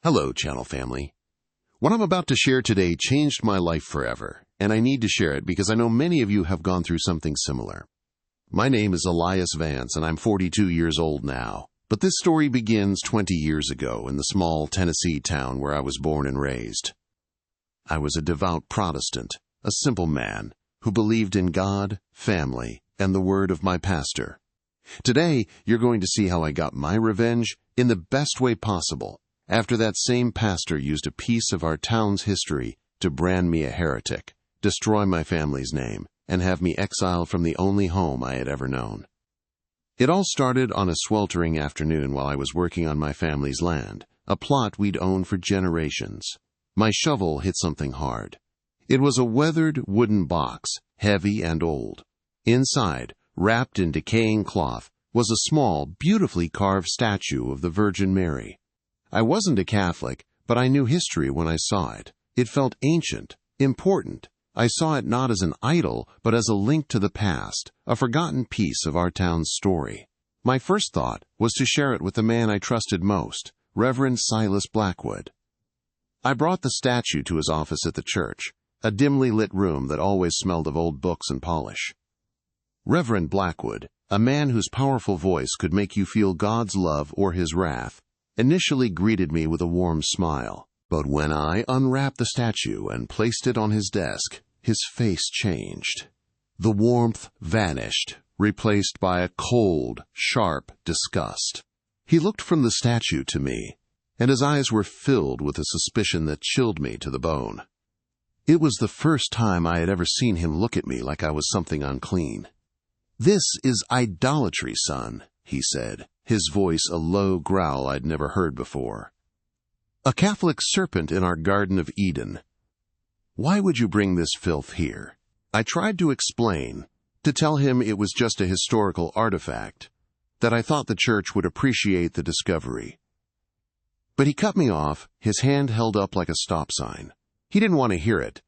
Hello, channel family. What I'm about to share today changed my life forever, and I need to share it because I know many of you have gone through something similar. My name is Elias Vance, and I'm 42 years old now. But this story begins 20 years ago in the small Tennessee town where I was born and raised. I was a devout Protestant, a simple man who believed in God, family, and the word of my pastor. Today, you're going to see how I got my revenge in the best way possible, after that same pastor used a piece of our town's history to brand me a heretic, destroy my family's name, and have me exiled from the only home I had ever known. It all started on a sweltering afternoon while I was working on my family's land, a plot we'd owned for generations. My shovel hit something hard. It was a weathered wooden box, heavy and old. Inside, wrapped in decaying cloth, was a small, beautifully carved statue of the Virgin Mary. I wasn't a Catholic, but I knew history when I saw it. It felt ancient, important. I saw it not as an idol, but as a link to the past, a forgotten piece of our town's story. My first thought was to share it with the man I trusted most, Reverend Silas Blackwood. I brought the statue to his office at the church, a dimly lit room that always smelled of old books and polish. Reverend Blackwood, a man whose powerful voice could make you feel God's love or his wrath, initially greeted me with a warm smile. But when I unwrapped the statue and placed it on his desk, his face changed. The warmth vanished, replaced by a cold, sharp disgust. He looked from the statue to me, and his eyes were filled with a suspicion that chilled me to the bone. It was the first time I had ever seen him look at me like I was something unclean. "This is idolatry, son," he said, his voice a low growl I'd never heard before. "A Catholic serpent in our Garden of Eden. Why would you bring this filth here?" I tried to explain, to tell him it was just a historical artifact, that I thought the church would appreciate the discovery. But he cut me off, his hand held up like a stop sign. He didn't want to hear it.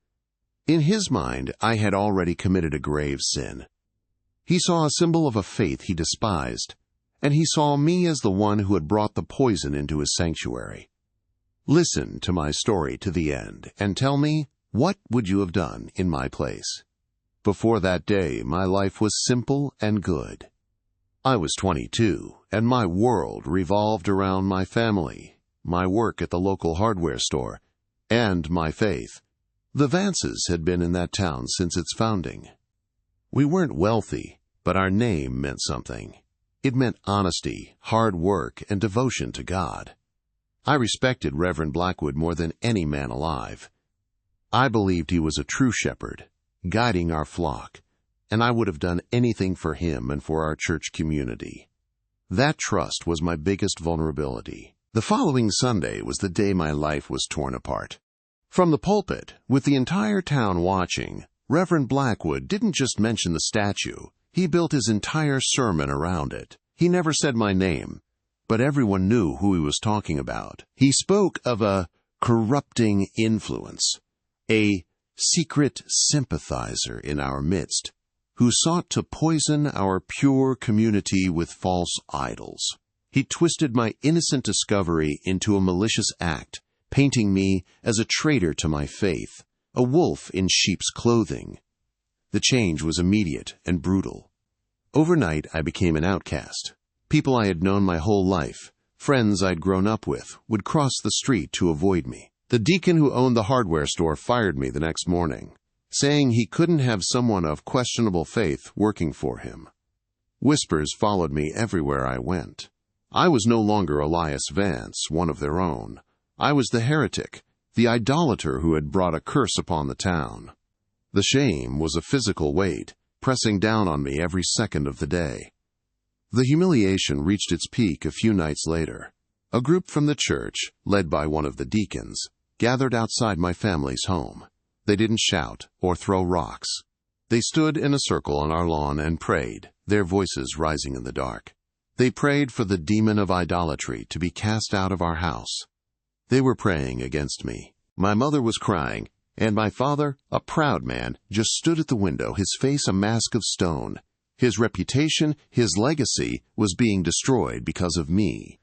In his mind, I had already committed a grave sin. He saw a symbol of a faith he despised, and he saw me as the one who had brought the poison into his sanctuary. Listen to my story to the end, and tell me, what would you have done in my place? Before that day, my life was simple and good. I was 22, and my world revolved around my family, my work at the local hardware store, and my faith. The Vances had been in that town since its founding. We weren't wealthy, but our name meant something. It meant honesty, hard work, and devotion to God. I respected Reverend Blackwood more than any man alive. I believed he was a true shepherd, guiding our flock, and I would have done anything for him and for our church community. That trust was my biggest vulnerability. The following Sunday was the day my life was torn apart. From the pulpit, with the entire town watching, Reverend Blackwood didn't just mention the statue. He built his entire sermon around it. He never said my name, but everyone knew who he was talking about. He spoke of a corrupting influence, a secret sympathizer in our midst, who sought to poison our pure community with false idols. He twisted my innocent discovery into a malicious act, painting me as a traitor to my faith, a wolf in sheep's clothing. The change was immediate and brutal. Overnight, I became an outcast. People I had known my whole life, friends I'd grown up with, would cross the street to avoid me. The deacon who owned the hardware store fired me the next morning, saying he couldn't have someone of questionable faith working for him. Whispers followed me everywhere I went. I was no longer Elias Vance, one of their own. I was the heretic, the idolater who had brought a curse upon the town. The shame was a physical weight, pressing down on me every second of the day. The humiliation reached its peak a few nights later. A group from the church, led by one of the deacons, gathered outside my family's home. They didn't shout or throw rocks. They stood in a circle on our lawn and prayed, their voices rising in the dark. They prayed for the demon of idolatry to be cast out of our house. They were praying against me. My mother was crying, and my father, a proud man, just stood at the window, his face a mask of stone. His reputation, his legacy, was being destroyed because of me.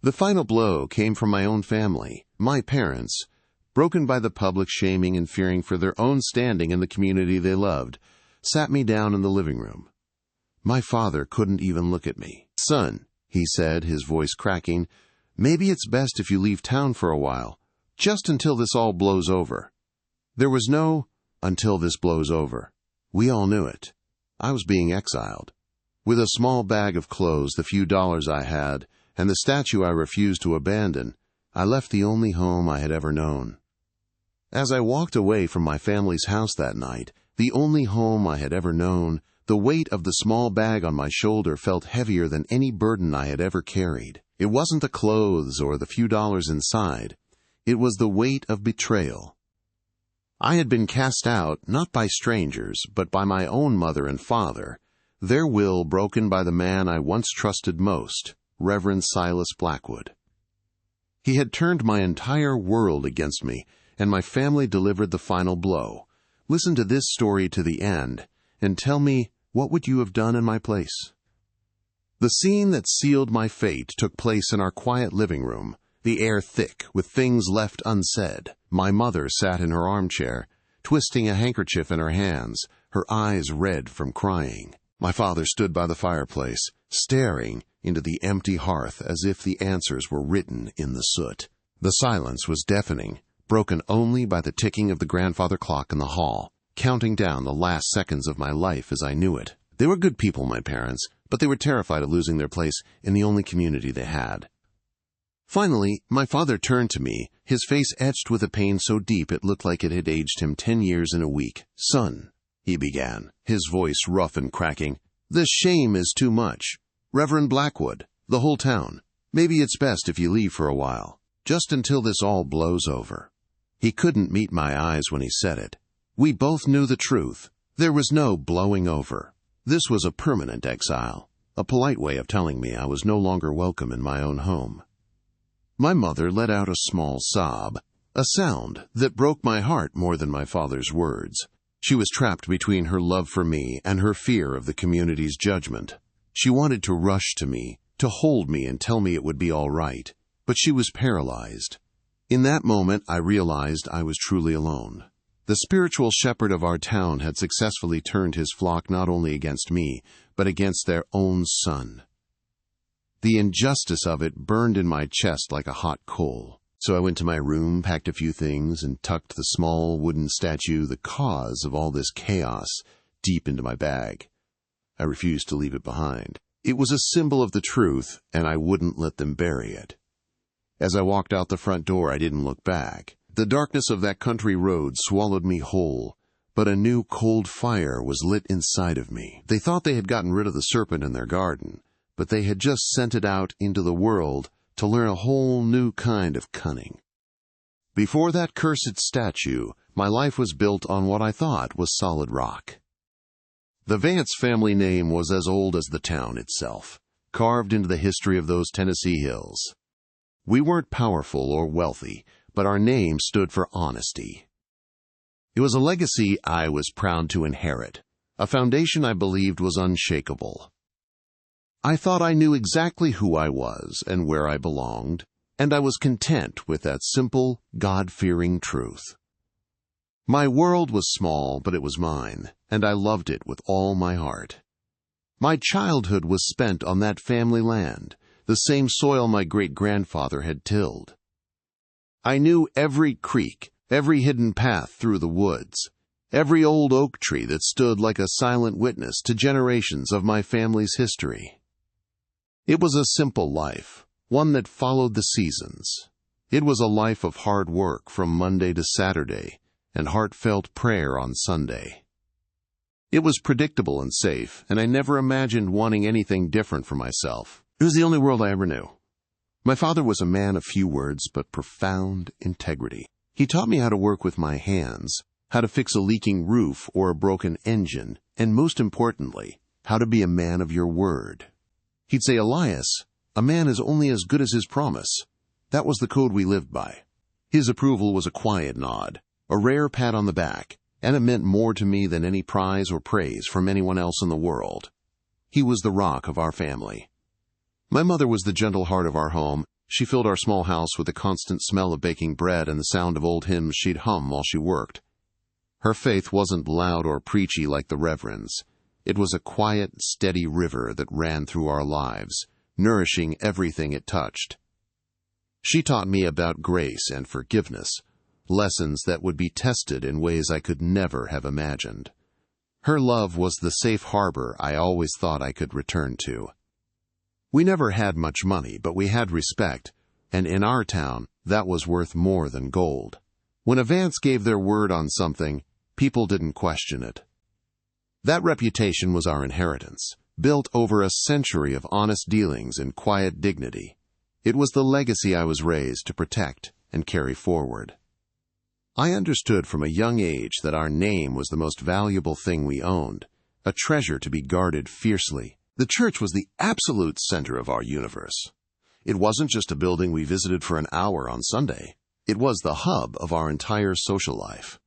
The final blow came from my own family, my parents, broken by the public shaming and fearing for their own standing in the community they loved, sat me down in the living room. My father couldn't even look at me. "Son," he said, his voice cracking, "maybe it's best if you leave town for a while, just until this all blows over." There was no "until this blows over." We all knew it. I was being exiled. With a small bag of clothes, the few dollars I had, and the statue I refused to abandon, I left the only home I had ever known. As I walked away from my family's house that night, the only home I had ever known, the weight of the small bag on my shoulder felt heavier than any burden I had ever carried. It wasn't the clothes or the few dollars inside. It was the weight of betrayal. I had been cast out not by strangers, but by my own mother and father, their will broken by the man I once trusted most, Reverend Silas Blackwood. He had turned my entire world against me, and my family delivered the final blow. Listen to this story to the end, and tell me, what would you have done in my place? The scene that sealed my fate took place in our quiet living room, the air thick with things left unsaid. My mother sat in her armchair, twisting a handkerchief in her hands, her eyes red from crying. My father stood by the fireplace, staring into the empty hearth as if the answers were written in the soot. The silence was deafening, broken only by the ticking of the grandfather clock in the hall, counting down the last seconds of my life as I knew it. They were good people, my parents, but they were terrified of losing their place in the only community they had. Finally, my father turned to me, his face etched with a pain so deep it looked like it had aged him 10 years in a week. "Son," he began, his voice rough and cracking, "this shame is too much. Reverend Blackwood, the whole town, maybe it's best if you leave for a while, just until this all blows over." He couldn't meet my eyes when he said it. We both knew the truth. There was no blowing over. This was a permanent exile, a polite way of telling me I was no longer welcome in my own home. My mother let out a small sob, a sound that broke my heart more than my father's words. She was trapped between her love for me and her fear of the community's judgment. She wanted to rush to me, to hold me and tell me it would be all right, but she was paralyzed. In that moment, I realized I was truly alone. The spiritual shepherd of our town had successfully turned his flock not only against me, but against their own son. The injustice of it burned in my chest like a hot coal. So I went to my room, packed a few things, and tucked the small wooden statue, the cause of all this chaos, deep into my bag. I refused to leave it behind. It was a symbol of the truth, and I wouldn't let them bury it. As I walked out the front door, I didn't look back. The darkness of that country road swallowed me whole, but a new cold fire was lit inside of me. They thought they had gotten rid of the serpent in their garden, but they had just sent it out into the world to learn a whole new kind of cunning. Before that cursed statue, my life was built on what I thought was solid rock. The Vance family name was as old as the town itself, carved into the history of those Tennessee hills. We weren't powerful or wealthy, but our name stood for honesty. It was a legacy I was proud to inherit, a foundation I believed was unshakable. I thought I knew exactly who I was and where I belonged, and I was content with that simple, God-fearing truth. My world was small, but it was mine, and I loved it with all my heart. My childhood was spent on that family land, the same soil my great-grandfather had tilled. I knew every creek, every hidden path through the woods, every old oak tree that stood like a silent witness to generations of my family's history. It was a simple life, one that followed the seasons. It was a life of hard work from Monday to Saturday, and heartfelt prayer on Sunday. It was predictable and safe, and I never imagined wanting anything different for myself. It was the only world I ever knew. My father was a man of few words, but profound integrity. He taught me how to work with my hands, how to fix a leaking roof or a broken engine, and most importantly, how to be a man of your word. He'd say, "Elias, a man is only as good as his promise." That was the code we lived by. His approval was a quiet nod, a rare pat on the back, and it meant more to me than any prize or praise from anyone else in the world. He was the rock of our family. My mother was the gentle heart of our home, She filled our small house with the constant smell of baking bread and the sound of old hymns she'd hum while she worked. Her faith wasn't loud or preachy like the Reverend's. It was a quiet, steady river that ran through our lives, nourishing everything it touched. She taught me about grace and forgiveness, lessons that would be tested in ways I could never have imagined. Her love was the safe harbor I always thought I could return to. We never had much money, but we had respect, and in our town, that was worth more than gold. When a Vance gave their word on something, people didn't question it. That reputation was our inheritance, built over a century of honest dealings and quiet dignity. It was the legacy I was raised to protect and carry forward. I understood from a young age that our name was the most valuable thing we owned, a treasure to be guarded fiercely. The church was the absolute center of our universe. It wasn't just a building we visited for an hour on Sunday. It was the hub of our entire social life.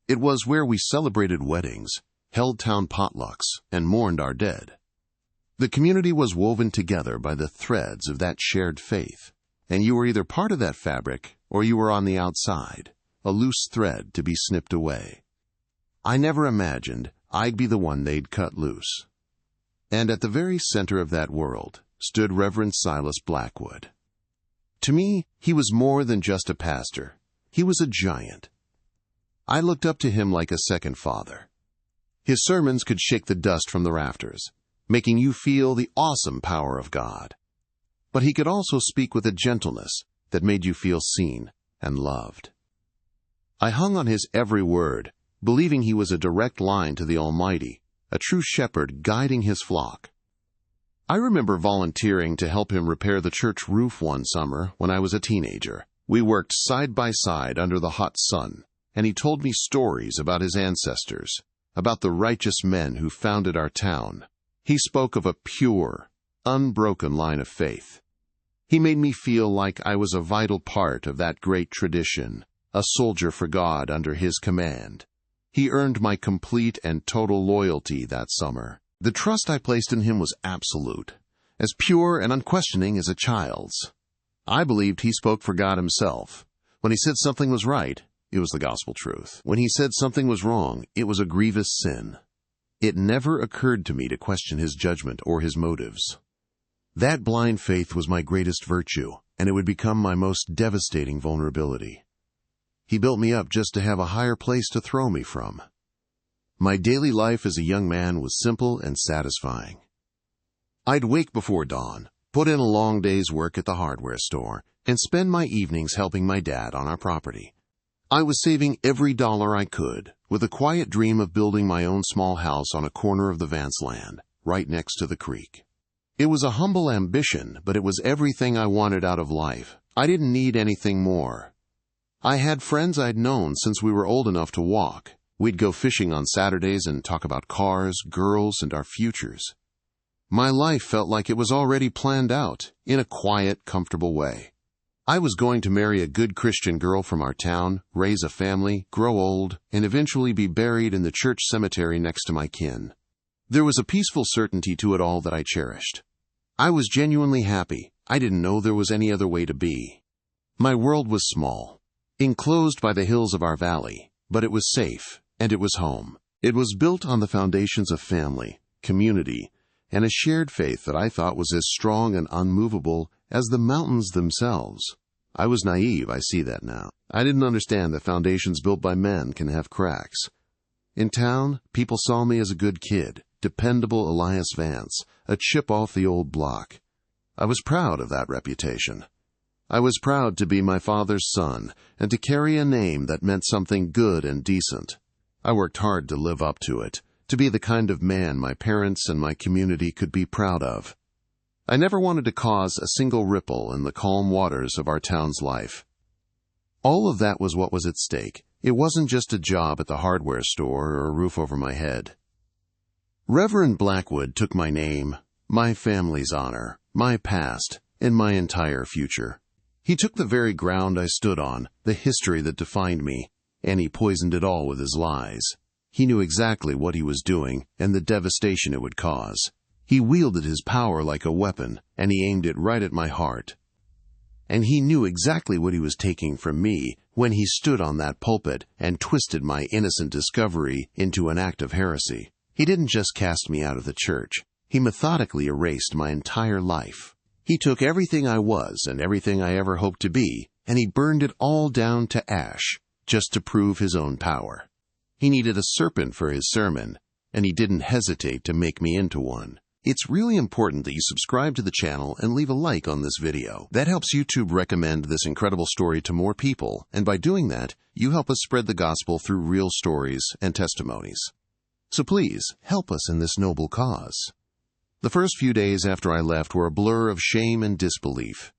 It was where we celebrated weddings, held town potlucks, and mourned our dead. The community was woven together by the threads of that shared faith, and you were either part of that fabric or you were on the outside, a loose thread to be snipped away. I never imagined I'd be the one they'd cut loose. And at the very center of that world stood Reverend Silas Blackwood. To me, he was more than just a pastor. He was a giant. I looked up to him like a second father. His sermons could shake the dust from the rafters, making you feel the awesome power of God. But he could also speak with a gentleness that made you feel seen and loved. I hung on his every word, believing he was a direct line to the Almighty, a true shepherd guiding his flock. I remember volunteering to help him repair the church roof one summer when I was a teenager. We worked side by side under the hot sun, and he told me stories about his ancestors, about the righteous men who founded our town. He spoke of a pure, unbroken line of faith. He made me feel like I was a vital part of that great tradition, a soldier for God under his command. He earned my complete and total loyalty that summer. The trust I placed in him was absolute, as pure and unquestioning as a child's. I believed he spoke for God himself. When he said something was right, it was the gospel truth. When he said something was wrong, it was a grievous sin. It never occurred to me to question his judgment or his motives. That blind faith was my greatest virtue, and it would become my most devastating vulnerability. He built me up just to have a higher place to throw me from. My daily life as a young man was simple and satisfying. I'd wake before dawn, put in a long day's work at the hardware store, and spend my evenings helping my dad on our property. I was saving every dollar I could, with a quiet dream of building my own small house on a corner of the Vance land, right next to the creek. It was a humble ambition, but it was everything I wanted out of life. I didn't need anything more. I had friends I'd known since we were old enough to walk. We'd go fishing on Saturdays and talk about cars, girls, and our futures. My life felt like it was already planned out, in a quiet, comfortable way. I was going to marry a good Christian girl from our town, raise a family, grow old, and eventually be buried in the church cemetery next to my kin. There was a peaceful certainty to it all that I cherished. I was genuinely happy. I didn't know there was any other way to be. My world was small, enclosed by the hills of our valley, but it was safe, and it was home. It was built on the foundations of family, community, and a shared faith that I thought was as strong and unmovable as the mountains themselves. I was naive, I see that now. I didn't understand that foundations built by men can have cracks. In town, people saw me as a good kid, dependable Elias Vance, a chip off the old block. I was proud of that reputation. I was proud to be my father's son and to carry a name that meant something good and decent. I worked hard to live up to it, to be the kind of man my parents and my community could be proud of. I never wanted to cause a single ripple in the calm waters of our town's life. All of that was what was at stake. It wasn't just a job at the hardware store or a roof over my head. Reverend Blackwood took my name, my family's honor, my past, and my entire future. He took the very ground I stood on, the history that defined me, and he poisoned it all with his lies. He knew exactly what he was doing and the devastation it would cause. He wielded his power like a weapon, and he aimed it right at my heart. and he knew exactly what he was taking from me when he stood on that pulpit and twisted my innocent discovery into an act of heresy. He didn't just cast me out of the church. He methodically erased my entire life. He took everything I was and everything I ever hoped to be, and he burned it all down to ash, just to prove his own power. He needed a serpent for his sermon, and he didn't hesitate to make me into one. It's really important that you subscribe to the channel and leave a like on this video. That helps YouTube recommend this incredible story to more people, and by doing that, you help us spread the gospel through real stories and testimonies. So please, help us in this noble cause. The first few days after I left were a blur of shame and disbelief.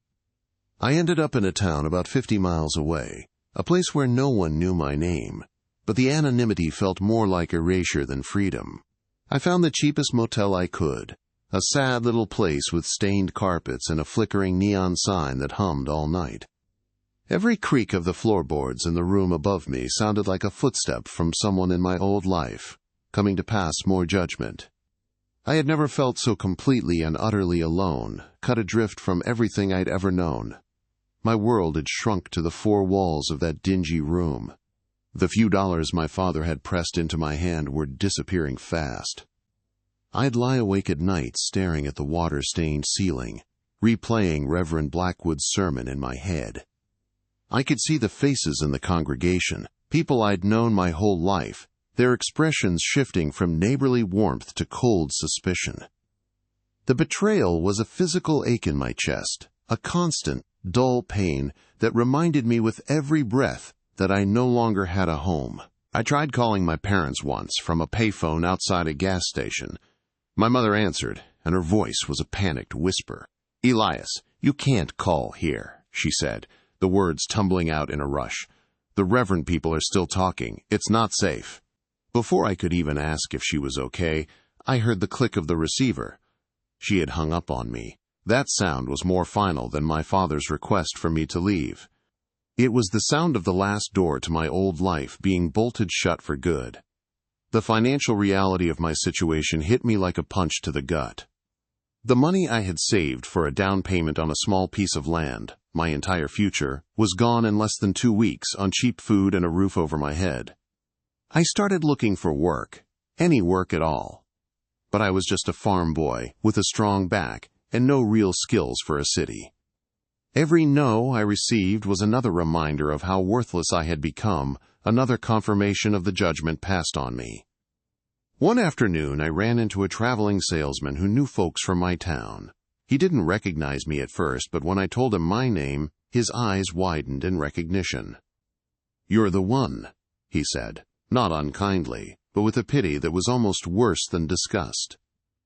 I ended up in a town about 50 miles away, a place where no one knew my name, but the anonymity felt more like erasure than freedom. I found the cheapest motel I could, a sad little place with stained carpets and a flickering neon sign that hummed all night. Every creak of the floorboards in the room above me sounded like a footstep from someone in my old life, coming to pass more judgment. I had never felt so completely and utterly alone, cut adrift from everything I'd ever known. My world had shrunk to the four walls of that dingy room. The few dollars my father had pressed into my hand were disappearing fast. I'd lie awake at night staring at the water-stained ceiling, replaying Reverend Blackwood's sermon in my head. I could see the faces in the congregation, people I'd known my whole life, their expressions shifting from neighborly warmth to cold suspicion. The betrayal was a physical ache in my chest, a constant, dull pain that reminded me with every breath that I no longer had a home. I tried calling my parents once from a payphone outside a gas station. My mother answered, and her voice was a panicked whisper. "Elias, you can't call here," she said, the words tumbling out in a rush. "The reverend people are still talking. It's not safe." Before I could even ask if she was okay, I heard the click of the receiver. She had hung up on me. That sound was more final than my father's request for me to leave. It was the sound of the last door to my old life being bolted shut for good. The financial reality of my situation hit me like a punch to the gut. The money I had saved for a down payment on a small piece of land, my entire future, was gone in less than 2 weeks on cheap food and a roof over my head. I started looking for work, any work at all. But I was just a farm boy with a strong back and no real skills for a city. Every no I received was another reminder of how worthless I had become, another confirmation of the judgment passed on me. One afternoon I ran into a traveling salesman who knew folks from my town. He didn't recognize me at first, but when I told him my name, his eyes widened in recognition. "You're the one," he said. Not unkindly, but with a pity that was almost worse than disgust.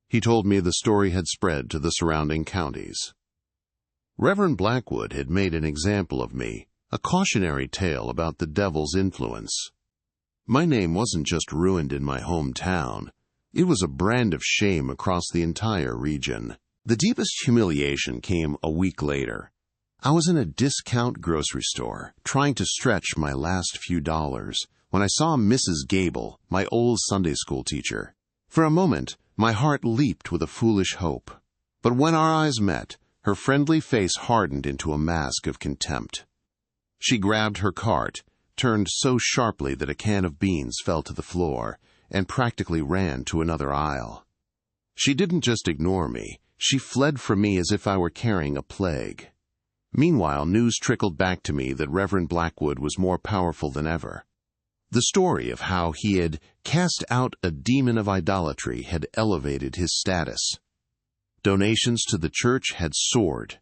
He told me the story had spread to the surrounding counties. Reverend Blackwood had made an example of me, a cautionary tale about the devil's influence. My name wasn't just ruined in my hometown. It was a brand of shame across the entire region. The deepest humiliation came a week later. I was in a discount grocery store, trying to stretch my last few dollars, when I saw Mrs. Gable, my old Sunday school teacher. For a moment, my heart leaped with a foolish hope. But when our eyes met, her friendly face hardened into a mask of contempt. She grabbed her cart, turned so sharply that a can of beans fell to the floor, and practically ran to another aisle. She didn't just ignore me, she fled from me as if I were carrying a plague. Meanwhile, news trickled back to me that Reverend Blackwood was more powerful than ever. The story of how he had cast out a demon of idolatry had elevated his status. Donations to the church had soared.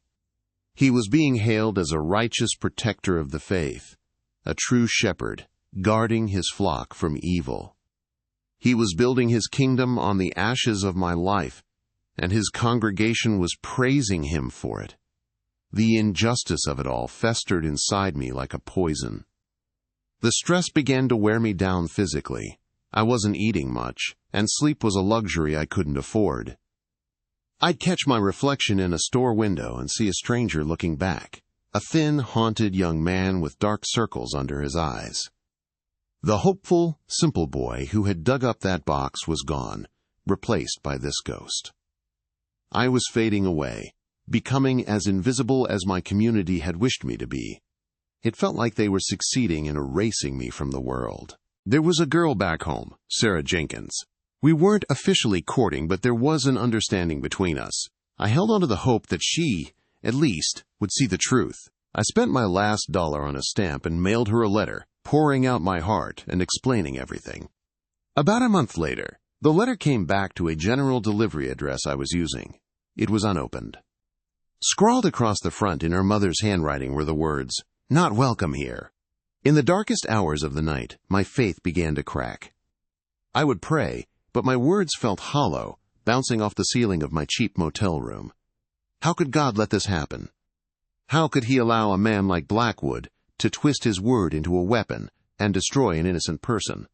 He was being hailed as a righteous protector of the faith, a true shepherd, guarding his flock from evil. He was building his kingdom on the ashes of my life, and his congregation was praising him for it. The injustice of it all festered inside me like a poison. The stress began to wear me down physically. I wasn't eating much, and sleep was a luxury I couldn't afford. I'd catch my reflection in a store window and see a stranger looking back, a thin, haunted young man with dark circles under his eyes. The hopeful, simple boy who had dug up that box was gone, replaced by this ghost. I was fading away, becoming as invisible as my community had wished me to be. It felt like they were succeeding in erasing me from the world. There was a girl back home, Sarah Jenkins. We weren't officially courting, but there was an understanding between us. I held on to the hope that she, at least, would see the truth. I spent my last dollar on a stamp and mailed her a letter, pouring out my heart and explaining everything. About a month later, the letter came back to a general delivery address I was using. It was unopened. Scrawled across the front in her mother's handwriting were the words, "Not welcome here." In the darkest hours of the night, my faith began to crack. I would pray, but my words felt hollow, bouncing off the ceiling of my cheap motel room. How could God let this happen? How could He allow a man like Blackwood to twist His word into a weapon and destroy an innocent person?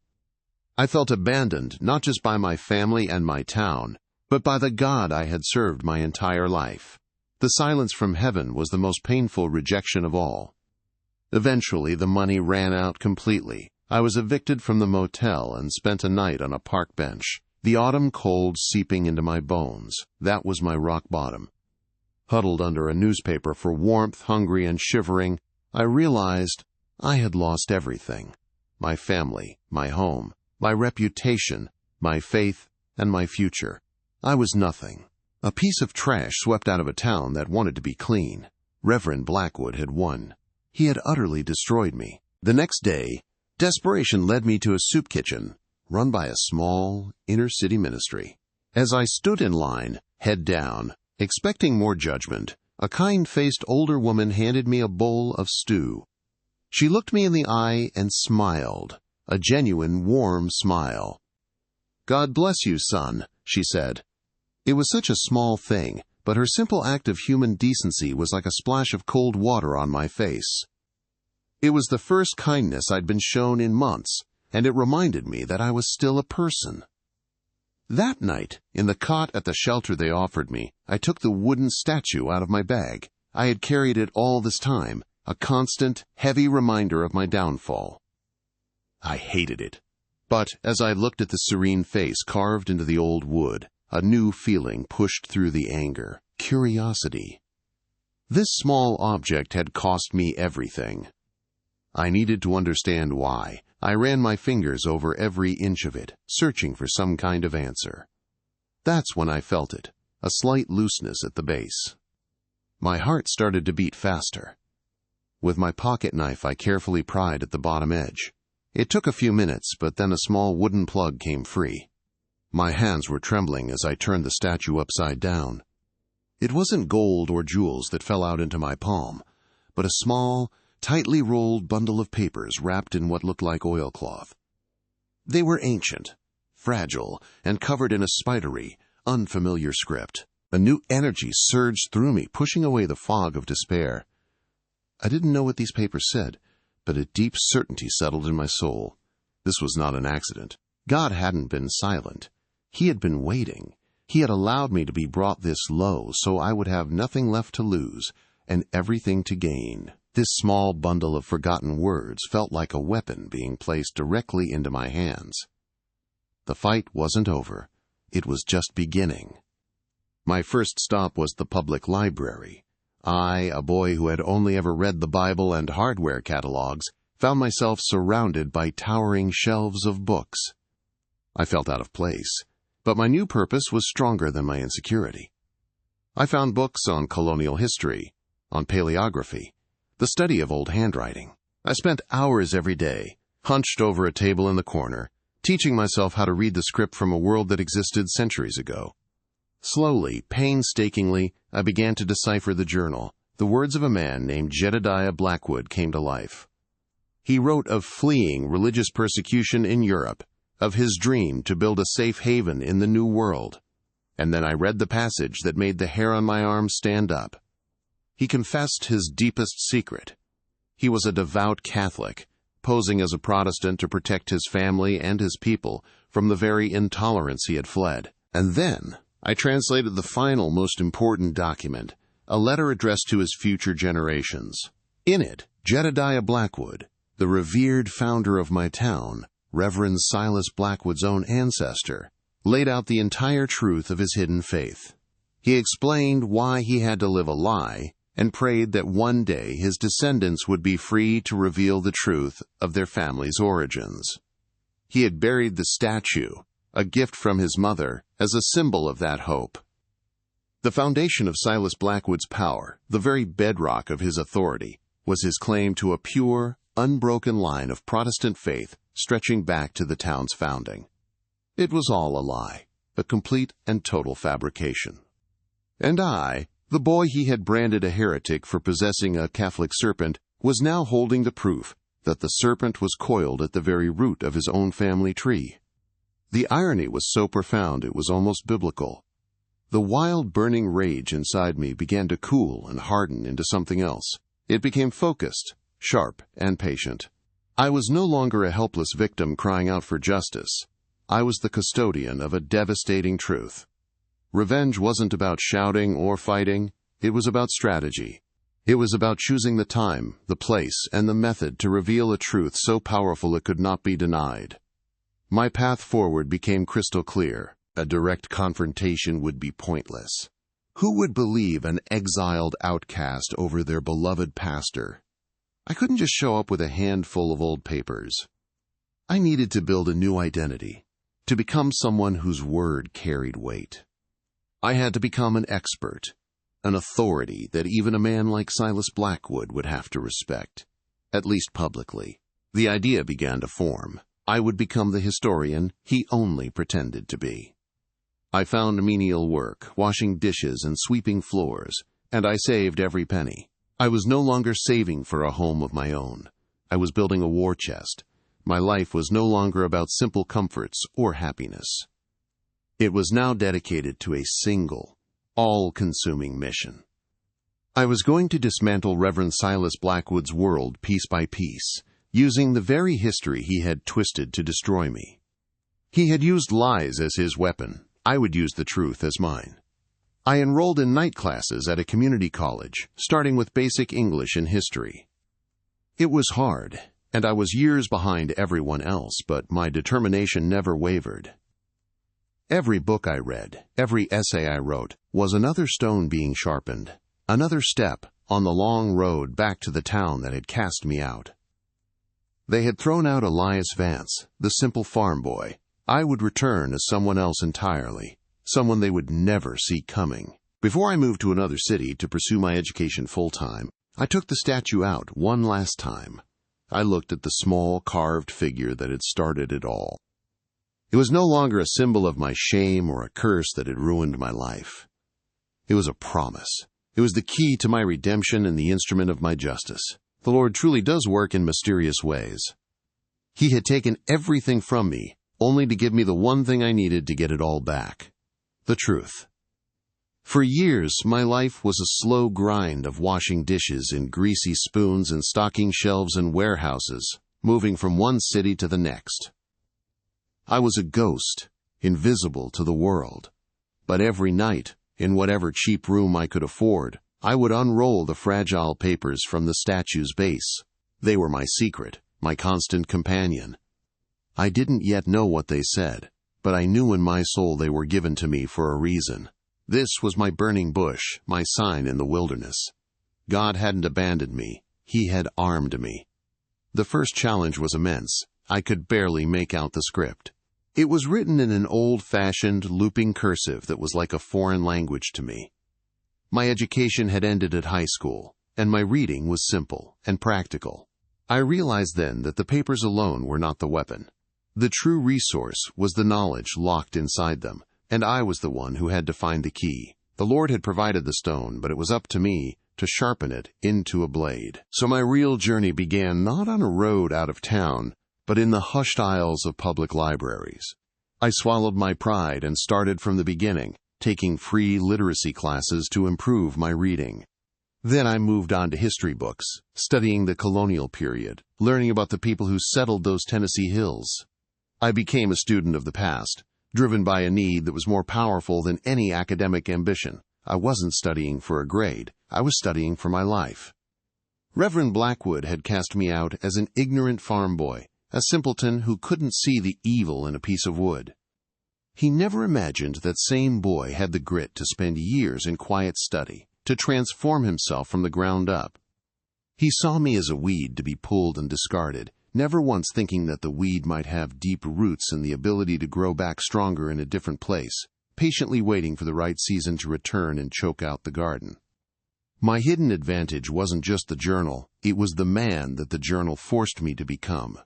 I felt abandoned not just by my family and my town, but by the God I had served my entire life. The silence from heaven was the most painful rejection of all. Eventually, the money ran out completely. I was evicted from the motel and spent a night on a park bench, the autumn cold seeping into my bones. That was my rock bottom. Huddled under a newspaper for warmth, hungry and shivering, I realized I had lost everything. My family, my home, my reputation, my faith, and my future. I was nothing. A piece of trash swept out of a town that wanted to be clean. Reverend Blackwood had won. He had utterly destroyed me. The next day, desperation led me to a soup kitchen run by a small, inner-city ministry. As I stood in line, head down, expecting more judgment, a kind-faced older woman handed me a bowl of stew. She looked me in the eye and smiled, a genuine, warm smile. "God bless you, son," she said. It was such a small thing, but her simple act of human decency was like a splash of cold water on my face. It was the first kindness I'd been shown in months, and it reminded me that I was still a person. That night, in the cot at the shelter they offered me, I took the wooden statue out of my bag. I had carried it all this time, a constant, heavy reminder of my downfall. I hated it. But as I looked at the serene face carved into the old wood, a new feeling pushed through the anger, curiosity. This small object had cost me everything. I needed to understand why. I ran my fingers over every inch of it, searching for some kind of answer. That's when I felt it, a slight looseness at the base. My heart started to beat faster. With my pocket knife, I carefully pried at the bottom edge. It took a few minutes, but then a small wooden plug came free. My hands were trembling as I turned the statue upside down. It wasn't gold or jewels that fell out into my palm, but a small, tightly rolled bundle of papers wrapped in what looked like oilcloth. They were ancient, fragile, and covered in a spidery, unfamiliar script. A new energy surged through me, pushing away the fog of despair. I didn't know what these papers said, but a deep certainty settled in my soul. This was not an accident. God hadn't been silent. He had been waiting. He had allowed me to be brought this low so I would have nothing left to lose and everything to gain. This small bundle of forgotten words felt like a weapon being placed directly into my hands. The fight wasn't over. It was just beginning. My first stop was the public library. I, a boy who had only ever read the Bible and hardware catalogs, found myself surrounded by towering shelves of books. I felt out of place, but my new purpose was stronger than my insecurity. I found books on colonial history, on paleography, the study of old handwriting. I spent hours every day, hunched over a table in the corner, teaching myself how to read the script from a world that existed centuries ago. Slowly, painstakingly, I began to decipher the journal. The words of a man named Jedediah Blackwood came to life. He wrote of fleeing religious persecution in Europe, of his dream to build a safe haven in the New World. And then I read the passage that made the hair on my arm stand up. He confessed his deepest secret. He was a devout Catholic, posing as a Protestant to protect his family and his people from the very intolerance he had fled. And then I translated the final, most important document, a letter addressed to his future generations. In it, Jedediah Blackwood, the revered founder of my town, Reverend Silas Blackwood's own ancestor, laid out the entire truth of his hidden faith. He explained why he had to live a lie and prayed that one day his descendants would be free to reveal the truth of their family's origins. He had buried the statue, a gift from his mother, as a symbol of that hope. The foundation of Silas Blackwood's power, the very bedrock of his authority, was his claim to a pure, unbroken line of Protestant faith stretching back to the town's founding. It was all a lie, a complete and total fabrication. And I, the boy he had branded a heretic for possessing a Catholic serpent, was now holding the proof that the serpent was coiled at the very root of his own family tree. The irony was so profound it was almost biblical. The wild, burning rage inside me began to cool and harden into something else. It became focused, sharp, and patient. I was no longer a helpless victim crying out for justice. I was the custodian of a devastating truth. Revenge wasn't about shouting or fighting. It was about strategy. It was about choosing the time, the place, and the method to reveal a truth so powerful it could not be denied. My path forward became crystal clear. A direct confrontation would be pointless. Who would believe an exiled outcast over their beloved pastor? I couldn't just show up with a handful of old papers. I needed to build a new identity, to become someone whose word carried weight. I had to become an expert, an authority that even a man like Silas Blackwood would have to respect, at least publicly. The idea began to form. I would become the historian he only pretended to be. I found menial work, washing dishes and sweeping floors, and I saved every penny. I was no longer saving for a home of my own. I was building a war chest. My life was no longer about simple comforts or happiness. It was now dedicated to a single, all-consuming mission. I was going to dismantle Reverend Silas Blackwood's world piece by piece, using the very history he had twisted to destroy me. He had used lies as his weapon. I would use the truth as mine. I enrolled in night classes at a community college, starting with basic English and history. It was hard, and I was years behind everyone else, but my determination never wavered. Every book I read, every essay I wrote, was another stone being sharpened, another step on the long road back to the town that had cast me out. They had thrown out Elias Vance, the simple farm boy. I would return as someone else entirely, someone they would never see coming. Before I moved to another city to pursue my education full-time, I took the statue out one last time. I looked at the small, carved figure that had started it all. It was no longer a symbol of my shame or a curse that had ruined my life. It was a promise. It was the key to my redemption and the instrument of my justice. The Lord truly does work in mysterious ways. He had taken everything from me, only to give me the one thing I needed to get it all back: the truth. For years, my life was a slow grind of washing dishes in greasy spoons and stocking shelves in warehouses, moving from one city to the next. I was a ghost, invisible to the world. But every night, in whatever cheap room I could afford, I would unroll the fragile papers from the statue's base. They were my secret, my constant companion. I didn't yet know what they said, but I knew in my soul they were given to me for a reason. This was my burning bush, my sign in the wilderness. God hadn't abandoned me. He had armed me. The first challenge was immense. I could barely make out the script. It was written in an old-fashioned, looping cursive that was like a foreign language to me. My education had ended at high school, and my reading was simple and practical. I realized then that the papers alone were not the weapon. The true resource was the knowledge locked inside them, and I was the one who had to find the key. The Lord had provided the stone, but it was up to me to sharpen it into a blade. So my real journey began not on a road out of town, but in the hushed aisles of public libraries. I swallowed my pride and started from the beginning, taking free literacy classes to improve my reading. Then I moved on to history books, studying the colonial period, learning about the people who settled those Tennessee hills. I became a student of the past, driven by a need that was more powerful than any academic ambition. I wasn't studying for a grade. I was studying for my life. Reverend Blackwood had cast me out as an ignorant farm boy, a simpleton who couldn't see the evil in a piece of wood. He never imagined that same boy had the grit to spend years in quiet study, to transform himself from the ground up. He saw me as a weed to be pulled and discarded, never once thinking that the weed might have deep roots and the ability to grow back stronger in a different place, patiently waiting for the right season to return and choke out the garden. My hidden advantage wasn't just the journal, it was the man that the journal forced me to become.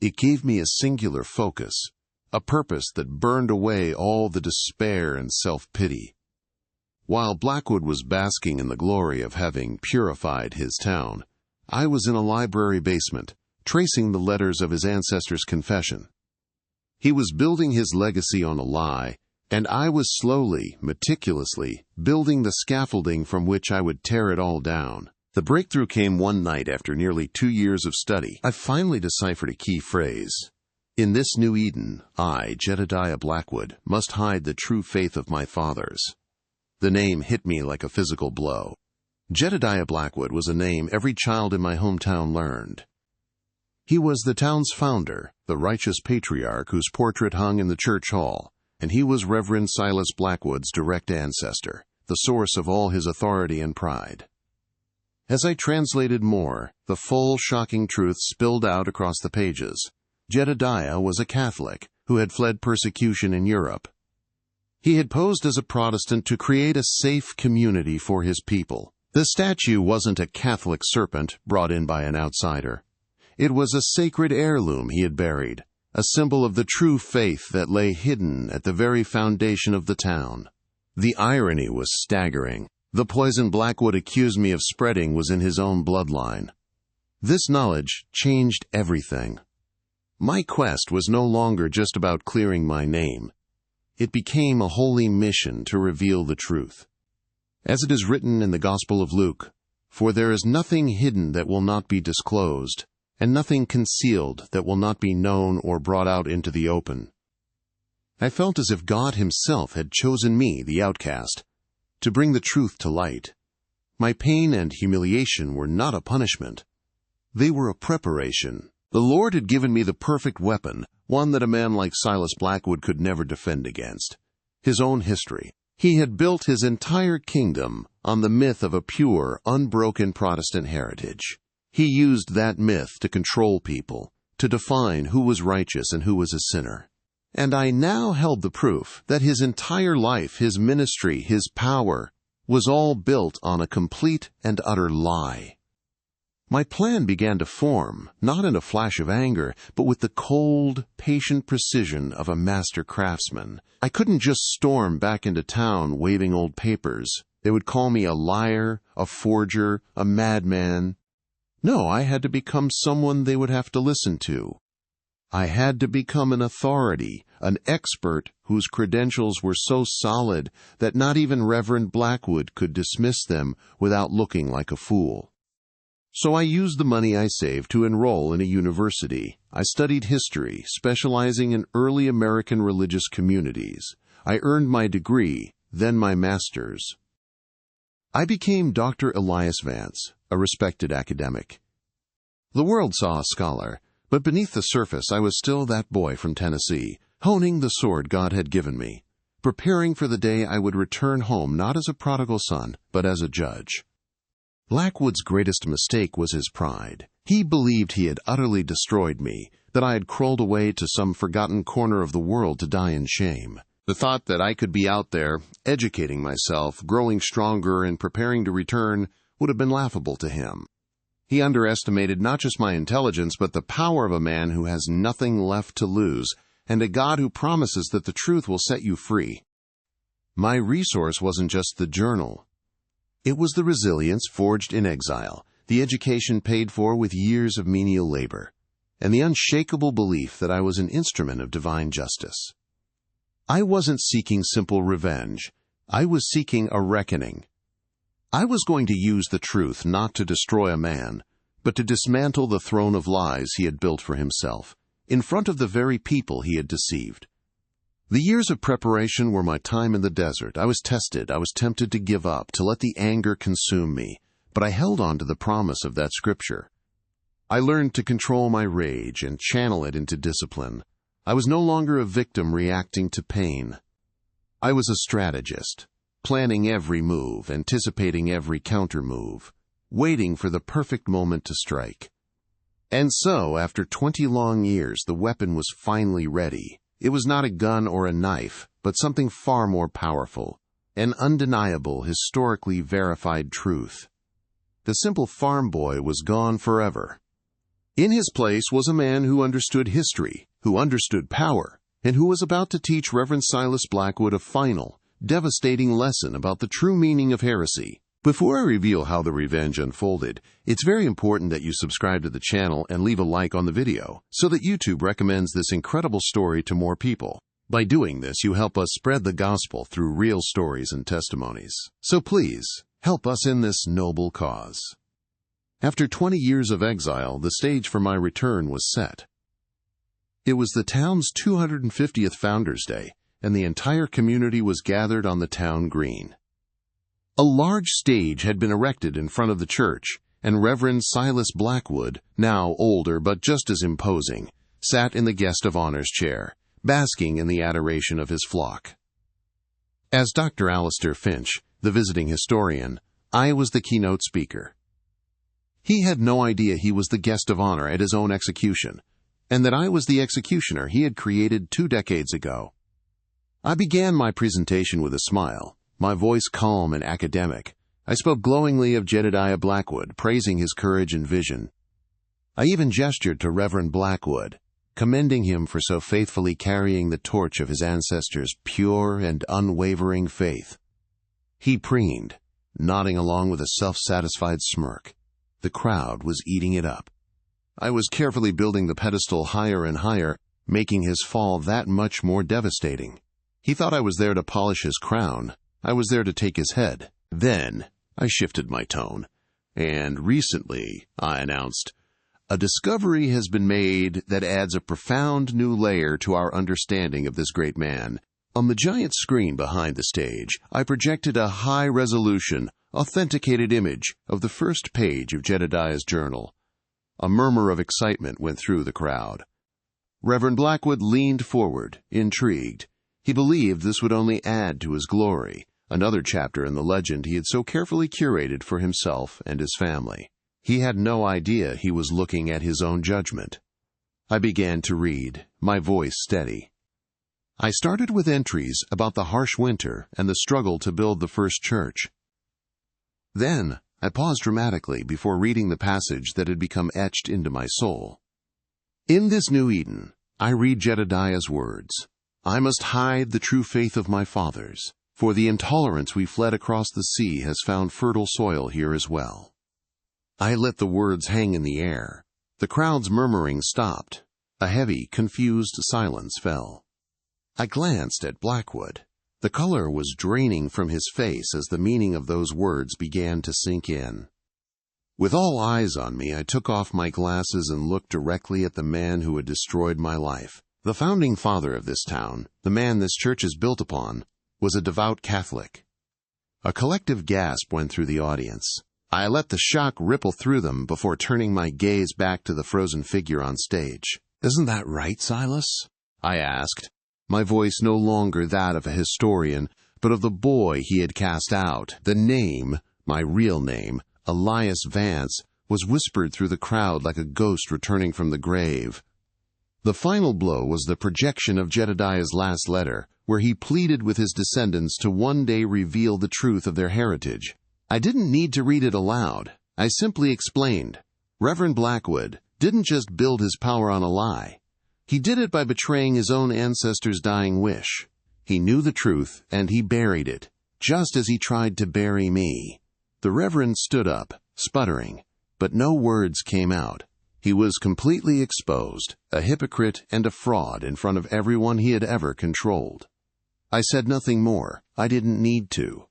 It gave me a singular focus, a purpose that burned away all the despair and self-pity. While Blackwood was basking in the glory of having purified his town, I was in a library basement, tracing the letters of his ancestors' confession. He was building his legacy on a lie, and I was slowly, meticulously, building the scaffolding from which I would tear it all down. The breakthrough came one night after nearly 2 years of study. I finally deciphered a key phrase. In this new Eden, I, Jedediah Blackwood, must hide the true faith of my fathers. The name hit me like a physical blow. Jedediah Blackwood was a name every child in my hometown learned. He was the town's founder, the righteous patriarch whose portrait hung in the church hall, and he was Reverend Silas Blackwood's direct ancestor, the source of all his authority and pride. As I translated more, the full, shocking truth spilled out across the pages. Jedediah was a Catholic who had fled persecution in Europe. He had posed as a Protestant to create a safe community for his people. The statue wasn't a Catholic serpent brought in by an outsider. It was a sacred heirloom he had buried, a symbol of the true faith that lay hidden at the very foundation of the town. The irony was staggering. The poison Blackwood accused me of spreading was in his own bloodline. This knowledge changed everything. My quest was no longer just about clearing my name. It became a holy mission to reveal the truth. As it is written in the Gospel of Luke, "For there is nothing hidden that will not be disclosed, and nothing concealed that will not be known or brought out into the open." I felt as if God Himself had chosen me, the outcast, to bring the truth to light. My pain and humiliation were not a punishment. They were a preparation. The Lord had given me the perfect weapon, one that a man like Silas Blackwood could never defend against. His own history. He had built his entire kingdom on the myth of a pure, unbroken Protestant heritage. He used that myth to control people, to define who was righteous and who was a sinner. And I now held the proof that his entire life, his ministry, his power, was all built on a complete and utter lie. My plan began to form, not in a flash of anger, but with the cold, patient precision of a master craftsman. I couldn't just storm back into town waving old papers. They would call me a liar, a forger, a madman. No, I had to become someone they would have to listen to. I had to become an authority, an expert whose credentials were so solid that not even Reverend Blackwood could dismiss them without looking like a fool. So I used the money I saved to enroll in a university. I studied history, specializing in early American religious communities. I earned my degree, then my master's. I became Dr. Elias Vance, a respected academic. The world saw a scholar, but beneath the surface I was still that boy from Tennessee, honing the sword God had given me, preparing for the day I would return home not as a prodigal son, but as a judge. Blackwood's greatest mistake was his pride. He believed he had utterly destroyed me, that I had crawled away to some forgotten corner of the world to die in shame. The thought that I could be out there, educating myself, growing stronger, and preparing to return would have been laughable to him. He underestimated not just my intelligence, but the power of a man who has nothing left to lose, and a God who promises that the truth will set you free. My resource wasn't just the journal. It was the resilience forged in exile, the education paid for with years of menial labor, and the unshakable belief that I was an instrument of divine justice. I wasn't seeking simple revenge. I was seeking a reckoning. I was going to use the truth not to destroy a man, but to dismantle the throne of lies he had built for himself, in front of the very people he had deceived. The years of preparation were my time in the desert. I was tested. I was tempted to give up, to let the anger consume me, but I held on to the promise of that scripture. I learned to control my rage and channel it into discipline. I was no longer a victim reacting to pain. I was a strategist, planning every move, anticipating every counter-move, waiting for the perfect moment to strike. And so, after 20 long years, the weapon was finally ready. It was not a gun or a knife, but something far more powerful, an undeniable, historically verified truth. The simple farm boy was gone forever. In his place was a man who understood history, who understood power, and who was about to teach Reverend Silas Blackwood a final, devastating lesson about the true meaning of heresy. Before I reveal how the revenge unfolded, it's very important that you subscribe to the channel and leave a like on the video, so that YouTube recommends this incredible story to more people. By doing this, you help us spread the gospel through real stories and testimonies. So please, help us in this noble cause. After 20 years of exile, the stage for my return was set. It was the town's 250th Founders Day, and the entire community was gathered on the town green. A large stage had been erected in front of the church, and Reverend Silas Blackwood, now older but just as imposing, sat in the guest of honor's chair, basking in the adoration of his flock. As Dr. Alistair Finch, the visiting historian, I was the keynote speaker. He had no idea he was the guest of honor at his own execution, and that I was the executioner he had created 2 decades ago. I began my presentation with a smile, my voice calm and academic. I spoke glowingly of Jedediah Blackwood, praising his courage and vision. I even gestured to Reverend Blackwood, commending him for so faithfully carrying the torch of his ancestors' pure and unwavering faith. He preened, nodding along with a self-satisfied smirk. The crowd was eating it up. I was carefully building the pedestal higher and higher, making his fall that much more devastating. He thought I was there to polish his crown. I was there to take his head. Then I shifted my tone, and recently, I announced, a discovery has been made that adds a profound new layer to our understanding of this great man. On the giant screen behind the stage, I projected a high-resolution, authenticated image of the first page of Jedediah's journal. A murmur of excitement went through the crowd. Reverend Blackwood leaned forward, intrigued. He believed this would only add to his glory, another chapter in the legend he had so carefully curated for himself and his family. He had no idea he was looking at his own judgment. I began to read, my voice steady. I started with entries about the harsh winter and the struggle to build the first church. Then I paused dramatically before reading the passage that had become etched into my soul. In this new Eden, I read Jedediah's words, I must hide the true faith of my fathers, for the intolerance we fled across the sea has found fertile soil here as well. I let the words hang in the air. The crowd's murmuring stopped. A heavy, confused silence fell. I glanced at Blackwood. The color was draining from his face as the meaning of those words began to sink in. With all eyes on me, I took off my glasses and looked directly at the man who had destroyed my life. The founding father of this town, the man this church is built upon, was a devout Catholic. A collective gasp went through the audience. I let the shock ripple through them before turning my gaze back to the frozen figure on stage. Isn't that right, Silas? I asked, my voice no longer that of a historian, but of the boy he had cast out. The name, my real name, Elias Vance, was whispered through the crowd like a ghost returning from the grave. The final blow was the projection of Jedediah's last letter, where he pleaded with his descendants to one day reveal the truth of their heritage. I didn't need to read it aloud. I simply explained. Reverend Blackwood didn't just build his power on a lie. He did it by betraying his own ancestors' dying wish. He knew the truth, and he buried it, just as he tried to bury me. The Reverend stood up, sputtering, but no words came out. He was completely exposed, a hypocrite and a fraud in front of everyone he had ever controlled. I said nothing more. I didn't need to.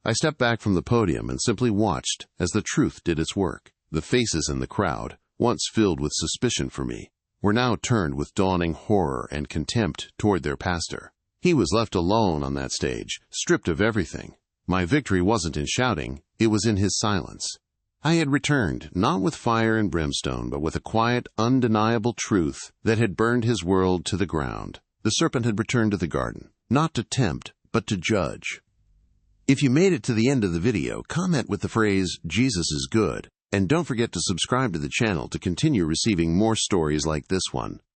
I stepped back from the podium and simply watched as the truth did its work. The faces in the crowd, once filled with suspicion for me, were now turned with dawning horror and contempt toward their pastor. He was left alone on that stage, stripped of everything. My victory wasn't in shouting, it was in his silence. I had returned, not with fire and brimstone, but with a quiet, undeniable truth that had burned his world to the ground. The serpent had returned to the garden, not to tempt, but to judge. If you made it to the end of the video, comment with the phrase, "Jesus is good," and don't forget to subscribe to the channel to continue receiving more stories like this one.